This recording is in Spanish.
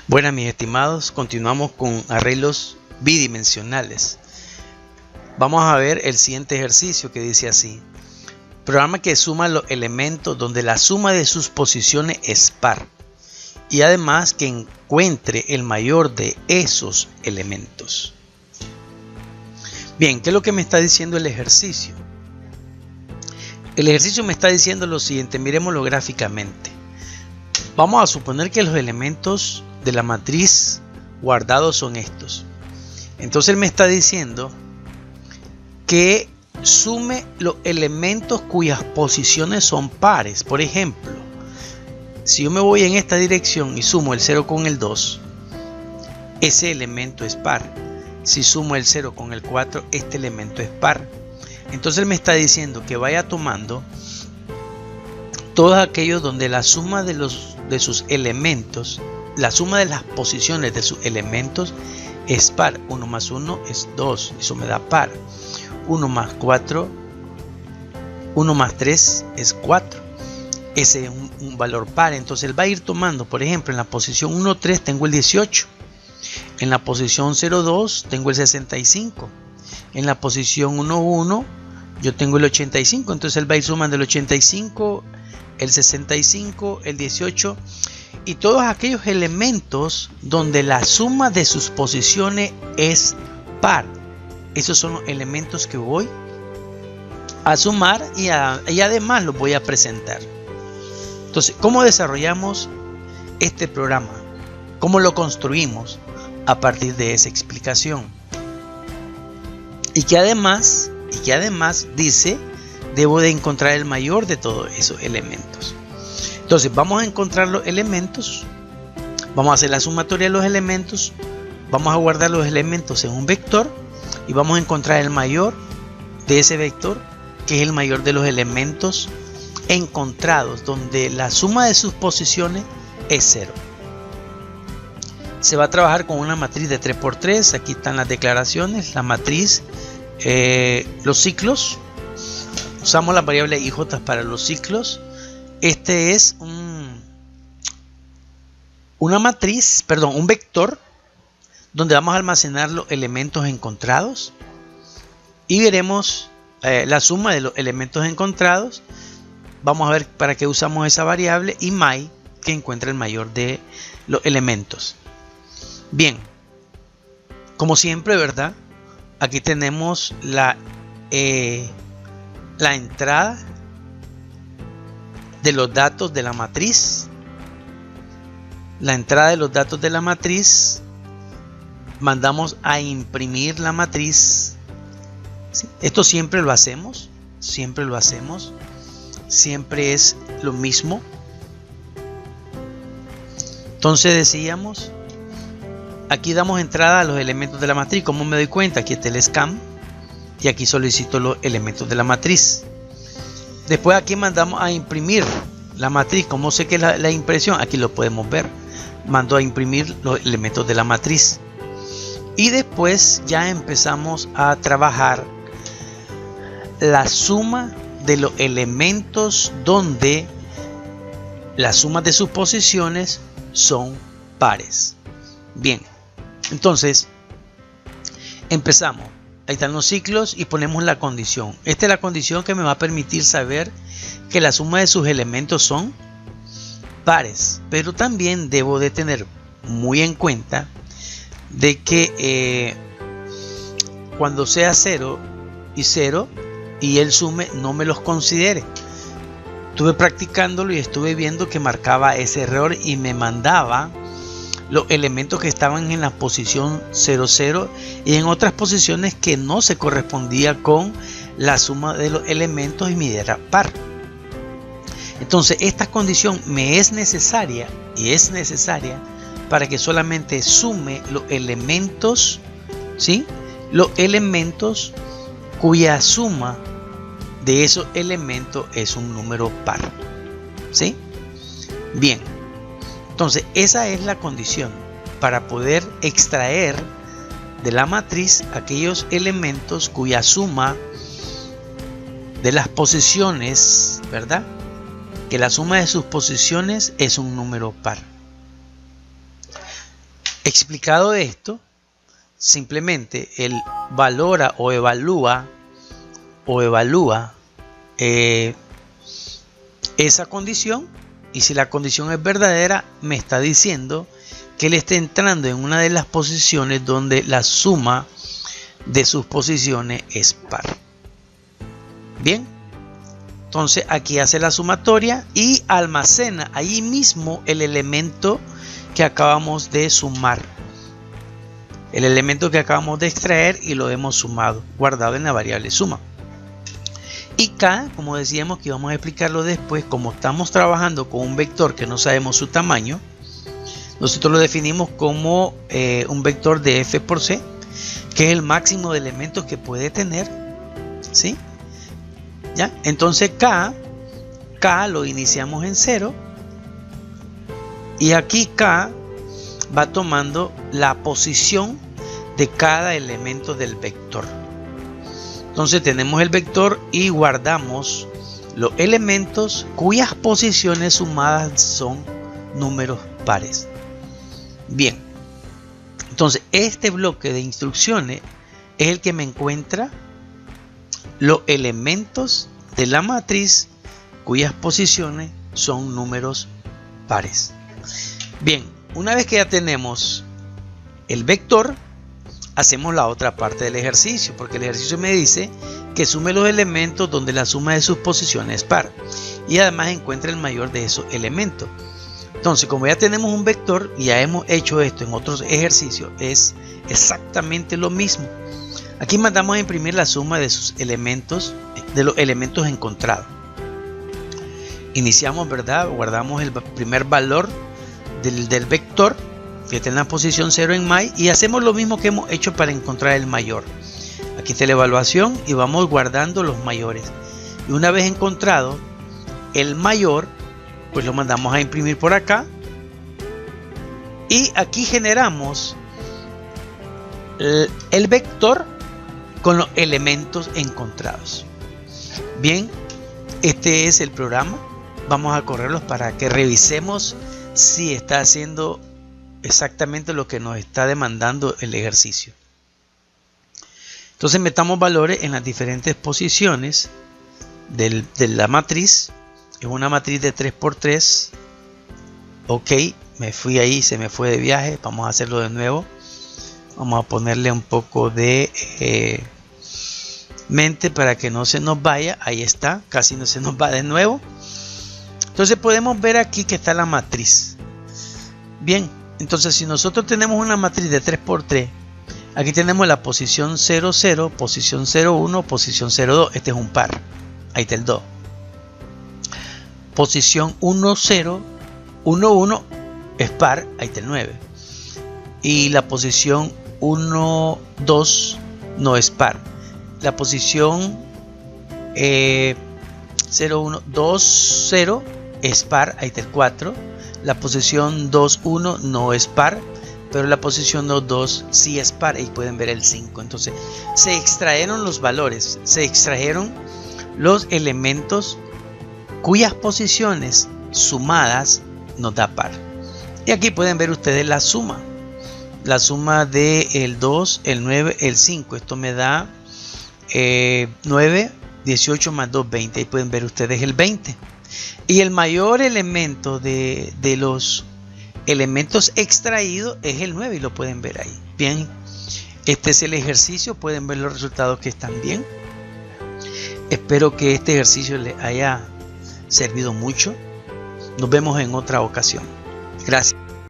Bueno, mis estimados, continuamos con arreglos bidimensionales. Vamos a ver el siguiente ejercicio que dice así. Programa que suma los elementos donde la suma de sus posiciones es par. Y además que encuentre el mayor de esos elementos. Bien, ¿qué es lo que me está diciendo el ejercicio? El ejercicio me está diciendo lo siguiente, miremoslo gráficamente. Vamos a suponer que los elementos de la matriz guardados son estos. Entonces él me está diciendo que sume los elementos cuyas posiciones son pares. Por ejemplo, si yo me voy en esta dirección y sumo el 0 con el 2, ese elemento es par. Si sumo el 0 con el 4, este elemento es par. Entonces él me está diciendo que vaya tomando todos aquellos donde la suma de sus elementos, la suma de las posiciones de sus elementos es par. 1 más 1 es 2, eso me da par. 1 más 4, 1 más 3 es 4. Ese es un valor par. Entonces él va a ir tomando, por ejemplo, en la posición 1, 3 tengo el 18. En la posición 0, 2 tengo el 65. En la posición 1, 1 yo tengo el 85. Entonces él va a ir sumando el 85, el 65, el 18 y todos aquellos elementos donde la suma de sus posiciones es par. Esos son los elementos que voy a sumar y además los voy a presentar. Entonces, ¿cómo desarrollamos este programa? ¿Cómo lo construimos? A partir de esa explicación. Y que además dice, debo de encontrar el mayor de todos esos elementos. Entonces vamos a encontrar los elementos, vamos a hacer la sumatoria de los elementos, vamos a guardar los elementos en un vector y vamos a encontrar el mayor de ese vector, que es el mayor de los elementos encontrados, donde la suma de sus posiciones es 0. Se va a trabajar con una matriz de 3×3, aquí están las declaraciones, la matriz, los ciclos. Usamos las variables IJ para los ciclos. Este es un vector donde vamos a almacenar los elementos encontrados y veremos la suma de los elementos encontrados. Vamos a ver para qué usamos esa variable y my, que encuentra el mayor de los elementos. Bien, como siempre, ¿verdad? Aquí tenemos la entrada de los datos de la matriz. La entrada de los datos de la matriz, mandamos a imprimir la matriz. ¿Sí? Esto siempre lo hacemos, siempre es lo mismo. Entonces decíamos, aquí damos entrada a los elementos de la matriz. ¿Cómo me doy cuenta? Aquí está el scan y aquí solicito los elementos de la matriz. Después aquí mandamos a imprimir la matriz. ¿Cómo sé que la impresión? Aquí lo podemos ver. Mando a imprimir los elementos de la matriz. Y después ya empezamos a trabajar la suma de los elementos donde la suma de sus posiciones son pares. Bien, entonces empezamos. Ahí están los ciclos y ponemos la condición. Esta es la condición que me va a permitir saber que la suma de sus elementos son pares. Pero también debo de tener muy en cuenta de que cuando sea 0 y 0 y él sume, no me los considere. Estuve practicándolo y estuve viendo que marcaba ese error y me mandaba los elementos que estaban en la posición 0, 0 y en otras posiciones que no se correspondía con la suma de los elementos y me diera par. Entonces esta condición me es necesaria y es necesaria para que solamente sume los elementos, ¿sí? Los elementos cuya suma de esos elementos es un número par, ¿sí? Bien. Entonces esa es la condición para poder extraer de la matriz aquellos elementos cuya suma de las posiciones, ¿verdad? Que la suma de sus posiciones es un número par. Explicado esto, simplemente él valora o evalúa esa condición, y si la condición es verdadera, me está diciendo que él está entrando en una de las posiciones donde la suma de sus posiciones es par. Bien, entonces aquí hace la sumatoria y almacena ahí mismo el elemento que acabamos de sumar, el elemento que acabamos de extraer, y lo hemos sumado, guardado en la variable suma. Y K, como decíamos que íbamos a explicarlo después, como estamos trabajando con un vector que no sabemos su tamaño, nosotros lo definimos como un vector de f por c, que es el máximo de elementos que puede tener, ¿sí? ¿Ya? Entonces K lo iniciamos en 0, y aquí K va tomando la posición de cada elemento del vector. Entonces tenemos el vector y guardamos los elementos cuyas posiciones sumadas son números pares. Bien, entonces este bloque de instrucciones es el que me encuentra los elementos de la matriz cuyas posiciones son números pares. Bien, una vez que ya tenemos el vector, hacemos la otra parte del ejercicio, porque el ejercicio me dice que sume los elementos donde la suma de sus posiciones es par, y además encuentra el mayor de esos elementos. Entonces, como ya tenemos un vector y ya hemos hecho esto en otros ejercicios, es exactamente lo mismo. Aquí mandamos a imprimir la suma de sus elementos, de los elementos encontrados. Iniciamos, ¿verdad? Guardamos el primer valor del vector, que está en la posición 0 en my, y hacemos lo mismo que hemos hecho para encontrar el mayor. Aquí está la evaluación y vamos guardando los mayores, y una vez encontrado el mayor, pues lo mandamos a imprimir por acá, y aquí generamos el vector con los elementos encontrados. Bien, este es el programa. Vamos a correrlos para que revisemos si está haciendo exactamente lo que nos está demandando el ejercicio. Entonces metamos valores en las diferentes posiciones de la matriz. Es una matriz de 3×3. Ok, me fui ahí, se me fue de viaje. Vamos a hacerlo de nuevo. Vamos a ponerle un poco de mente para que no se nos vaya. Ahí está, casi no se nos va de nuevo. Entonces podemos ver aquí que está la matriz. Bien, entonces si nosotros tenemos una matriz de 3×3, aquí tenemos la posición 0, 0, posición 0, 1, posición 0, 2. Este es un par. Ahí está el 2. Posición 1, 0, 1, 1 es par. Ahí está el 9. Y la posición 1, 2 no es par. La posición 0, 1, 2, 0 es par. Ahí está el 4. La posición 2, 1 no es par, pero la posición 2, 2 sí es par. Ahí pueden ver el 5. Entonces se extrajeron los valores, se extrajeron los elementos cuyas posiciones sumadas nos da par. Y aquí pueden ver ustedes la suma. La suma de el 2, el 9, el 5. Esto me da 9, 18 más 2, 20. Ahí pueden ver ustedes el 20. Y el mayor elemento de los elementos extraídos es el 9, y lo pueden ver ahí. Bien, este es el ejercicio. Pueden ver los resultados que están bien. Espero que este ejercicio les haya servido mucho. Nos vemos en otra ocasión. Gracias.